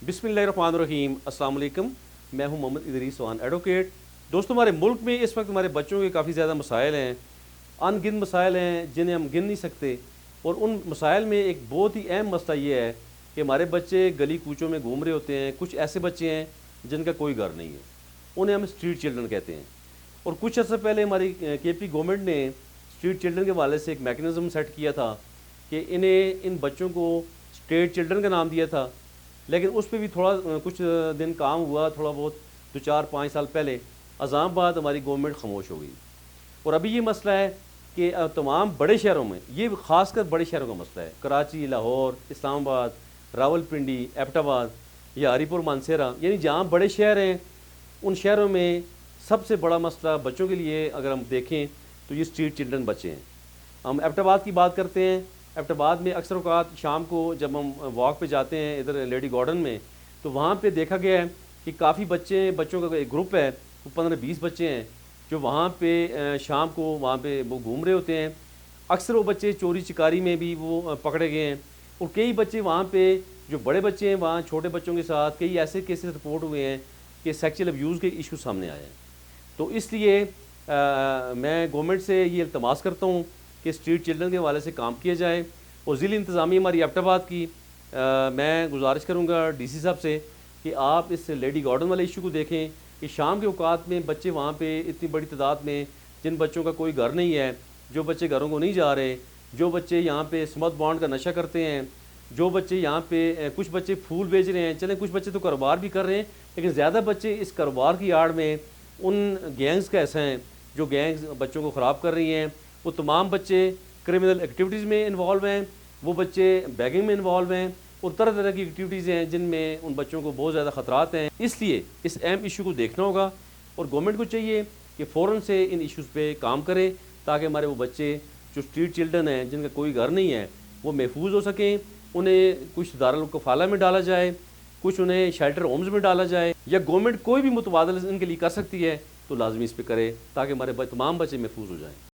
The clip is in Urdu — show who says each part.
Speaker 1: بسم اللہ الرحمن الرحیم۔ السلام علیکم، میں ہوں محمد ادریس سوان ایڈوکیٹ۔ دوستوں، ہمارے ملک میں اس وقت ہمارے بچوں کے کافی زیادہ مسائل ہیں، ان گن مسائل ہیں جنہیں ہم گن نہیں سکتے، اور ان مسائل میں ایک بہت ہی اہم مسئلہ یہ ہے کہ ہمارے بچے گلی کوچوں میں گھوم رہے ہوتے ہیں۔ کچھ ایسے بچے ہیں جن کا کوئی گھر نہیں ہے، انہیں ہم اسٹریٹ چلڈرن کہتے ہیں۔ اور کچھ عرصہ پہلے ہماری کے پی گورنمنٹ نے اسٹریٹ چلڈرن کے حوالے سے ایک میکنزم سیٹ کیا تھا کہ ان بچوں کو اسٹریٹ چلڈرن کا نام دیا تھا، لیکن اس پہ بھی تھوڑا کچھ دن کام ہوا، تھوڑا بہت 2-4-5 سال پہلے عذاب بعد ہماری گورنمنٹ خاموش ہو گئی۔ اور ابھی یہ مسئلہ ہے کہ تمام بڑے شہروں میں، یہ خاص کر بڑے شہروں کا مسئلہ ہے، کراچی، لاہور، اسلام آباد، راول پنڈی، ایبٹ آباد یا ہری پور مانسہرہ، یعنی جہاں بڑے شہر ہیں ان شہروں میں سب سے بڑا مسئلہ بچوں کے لیے اگر ہم دیکھیں تو یہ اسٹریٹ چلڈرن بچے ہیں۔ ہم ایبٹ آباد کی بات کرتے ہیں۔ ایبٹ آباد میں اکثر اوقات شام کو جب ہم واک پہ جاتے ہیں ادھر لیڈی گارڈن میں، تو وہاں پہ دیکھا گیا ہے کہ کافی بچوں کا ایک گروپ ہے، وہ 15-20 بچے ہیں جو وہاں پہ شام کو وہاں پہ وہ گھوم رہے ہوتے ہیں۔ اکثر وہ بچے چوری چکاری میں بھی وہ پکڑے گئے ہیں، اور کئی بچے وہاں پہ جو بڑے بچے ہیں وہاں چھوٹے بچوں کے ساتھ کئی ایسے کیسز رپورٹ ہوئے ہیں کہ سیکچول ابیوز کے ایشو سامنے آئے ہیں۔ تو اس لیے میں گورنمنٹ سے یہ التماس کرتا ہوں کہ اسٹریٹ چلڈرن کے حوالے سے کام کیا جائے، اور ضلع انتظامیہ ہماری ایبٹ آباد کی میں گزارش کروں گا ڈی سی صاحب سے کہ آپ اس لیڈی گارڈن والے ایشو کو دیکھیں کہ شام کے اوقات میں بچے وہاں پہ اتنی بڑی تعداد میں، جن بچوں کا کوئی گھر نہیں ہے، جو بچے گھروں کو نہیں جا رہے، جو بچے یہاں پہ اسمتھ بانڈ کا نشہ کرتے ہیں، جو بچے یہاں پہ کچھ بچے پھول بیچ رہے ہیں، چلیں کچھ بچے تو کاروبار بھی کر رہے ہیں، لیکن زیادہ بچے اس کاروبار کی آڑ میں ان گینگز کا ایسا ہیں جو گینگز بچوں کو خراب کر رہی ہیں۔ وہ تمام بچے کرمنل ایکٹیویٹیز میں انوالو ہیں، وہ بچے بیگنگ میں انوالو ہیں، اور طرح طرح کی ایکٹیویٹیز ہیں جن میں ان بچوں کو بہت زیادہ خطرات ہیں۔ اس لیے اس اہم ایشو کو دیکھنا ہوگا، اور گورنمنٹ کو چاہیے کہ فوراً سے ان ایشوز پہ کام کرے تاکہ ہمارے وہ بچے جو اسٹریٹ چلڈرن ہیں جن کا کوئی گھر نہیں ہے وہ محفوظ ہو سکیں۔ انہیں کچھ دارالکفالہ میں ڈالا جائے، کچھ انہیں شیلٹر ہومز میں ڈالا جائے، یا گورنمنٹ کوئی بھی متبادل ان کے لیے کر سکتی ہے تو لازمی اس پہ کرے تاکہ ہمارے تمام بچے محفوظ ہو جائیں۔